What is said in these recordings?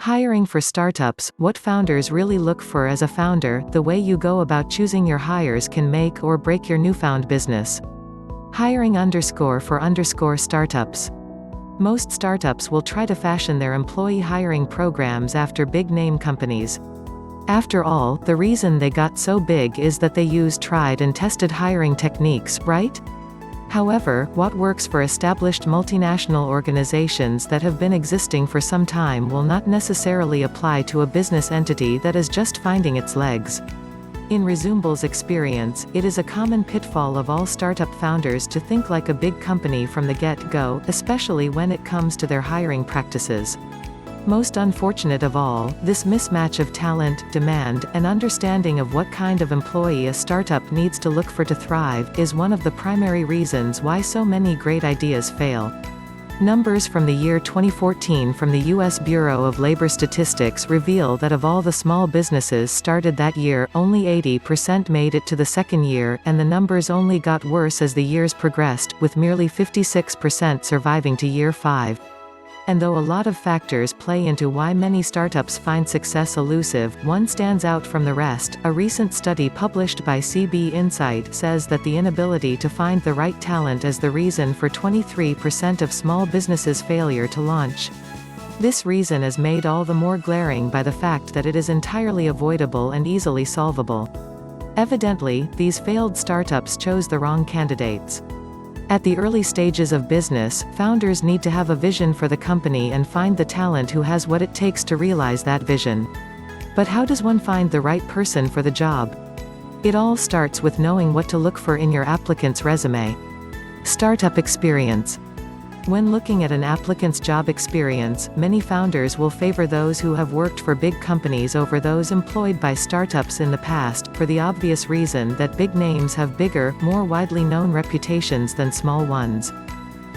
Hiring for startups, what founders really look for as a founder, the way you go about choosing your hires can make or break your newfound business. Hiring for startups. Most startups will try to fashion their employee hiring programs after big-name companies. After all, the reason they got so big is that they use tried and tested hiring techniques, right? However, what works for established multinational organizations that have been existing for some time will not necessarily apply to a business entity that is just finding its legs. In Resumeble's experience, it is a common pitfall of all startup founders to think like a big company from the get-go, especially when it comes to their hiring practices. Most unfortunate of all, this mismatch of talent, demand, and understanding of what kind of employee a startup needs to look for to thrive, is one of the primary reasons why so many great ideas fail. Numbers from the year 2014 from the U.S. Bureau of Labor Statistics reveal that of all the small businesses started that year, only 80% made it to the second year, and the numbers only got worse as the years progressed, with merely 56% surviving to year 5. And though a lot of factors play into why many startups find success elusive, one stands out from the rest. A recent study published by CB Insight says that the inability to find the right talent is the reason for 23% of small businesses' failure to launch. This reason is made all the more glaring by the fact that it is entirely avoidable and easily solvable. Evidently, these failed startups chose the wrong candidates. At the early stages of business, founders need to have a vision for the company and find the talent who has what it takes to realize that vision. But how does one find the right person for the job? It all starts with knowing what to look for in your applicant's resume. Startup experience. When looking at an applicant's job experience, many founders will favor those who have worked for big companies over those employed by startups in the past, for the obvious reason that big names have bigger, more widely known reputations than small ones.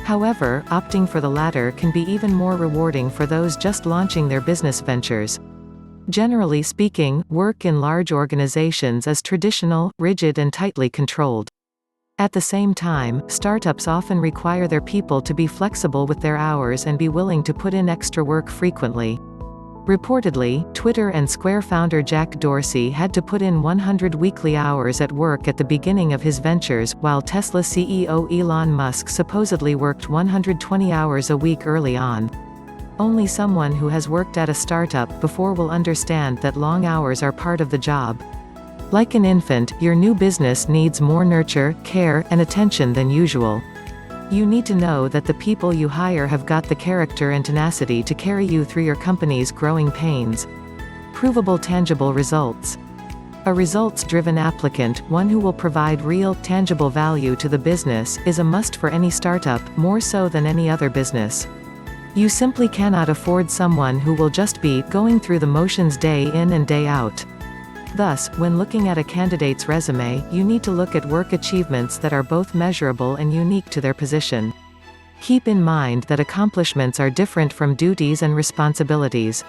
However, opting for the latter can be even more rewarding for those just launching their business ventures. Generally speaking, work in large organizations is traditional, rigid and tightly controlled. At the same time, startups often require their people to be flexible with their hours and be willing to put in extra work frequently. Reportedly, Twitter and Square founder Jack Dorsey had to put in 100 weekly hours at work at the beginning of his ventures, while Tesla CEO Elon Musk supposedly worked 120 hours a week early on. Only someone who has worked at a startup before will understand that long hours are part of the job. Like an infant, your new business needs more nurture, care, and attention than usual. You need to know that the people you hire have got the character and tenacity to carry you through your company's growing pains. Provable tangible results. A results-driven applicant, one who will provide real, tangible value to the business, is a must for any startup, more so than any other business. You simply cannot afford someone who will just be going through the motions day in and day out. Thus, when looking at a candidate's resume, you need to look at work achievements that are both measurable and unique to their position. Keep in mind that accomplishments are different from duties and responsibilities.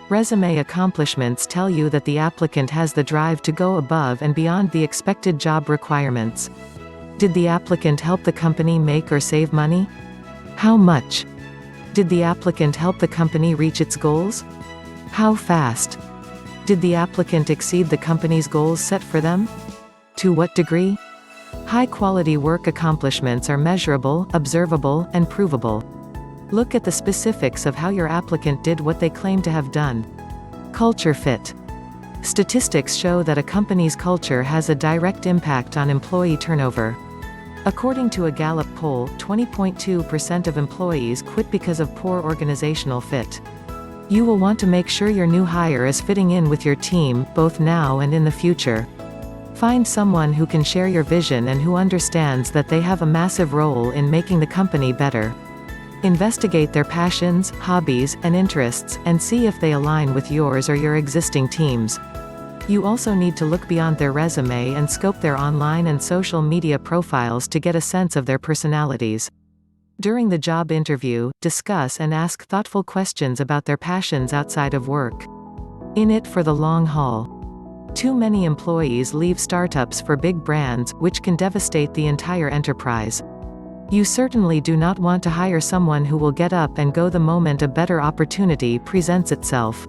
Resume accomplishments tell you that the applicant has the drive to go above and beyond the expected job requirements. Did the applicant help the company make or save money? How much? Did the applicant help the company reach its goals? How fast? Did the applicant exceed the company's goals set for them? To what degree? High-quality work accomplishments are measurable, observable, and provable. Look at the specifics of how your applicant did what they claim to have done. Culture fit. Statistics show that a company's culture has a direct impact on employee turnover. According to a Gallup poll, 20.2% of employees quit because of poor organizational fit. You will want to make sure your new hire is fitting in with your team, both now and in the future. Find someone who can share your vision and who understands that they have a massive role in making the company better. Investigate their passions, hobbies, and interests, and see if they align with yours or your existing team's. You also need to look beyond their resume and scope their online and social media profiles to get a sense of their personalities. During the job interview, discuss and ask thoughtful questions about their passions outside of work. In it for the long haul. Too many employees leave startups for big brands, which can devastate the entire enterprise. You certainly do not want to hire someone who will get up and go the moment a better opportunity presents itself.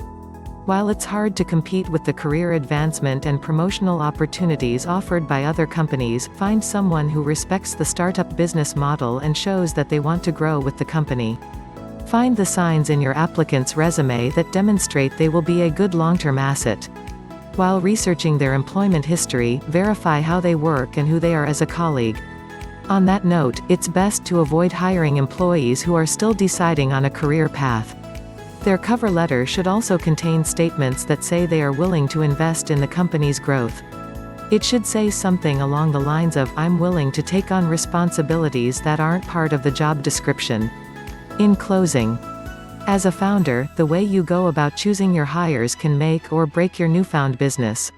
While it's hard to compete with the career advancement and promotional opportunities offered by other companies, find someone who respects the startup business model and shows that they want to grow with the company. Find the signs in your applicant's resume that demonstrate they will be a good long-term asset. While researching their employment history, verify how they work and who they are as a colleague. On that note, it's best to avoid hiring employees who are still deciding on a career path. Their cover letter should also contain statements that say they are willing to invest in the company's growth. It should say something along the lines of, "I'm willing to take on responsibilities that aren't part of the job description." In closing, as a founder, the way you go about choosing your hires can make or break your newfound business.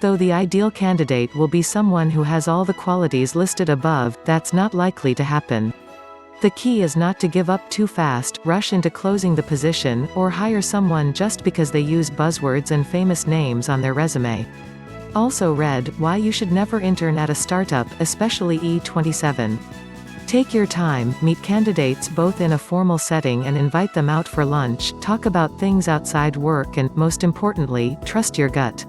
Though the ideal candidate will be someone who has all the qualities listed above, that's not likely to happen. The key is not to give up too fast, rush into closing the position, or hire someone just because they use buzzwords and famous names on their resume. Also read, Why You Should Never Intern at a Startup, especially E27. Take your time, meet candidates both in a formal setting and invite them out for lunch, talk about things outside work and, most importantly, trust your gut.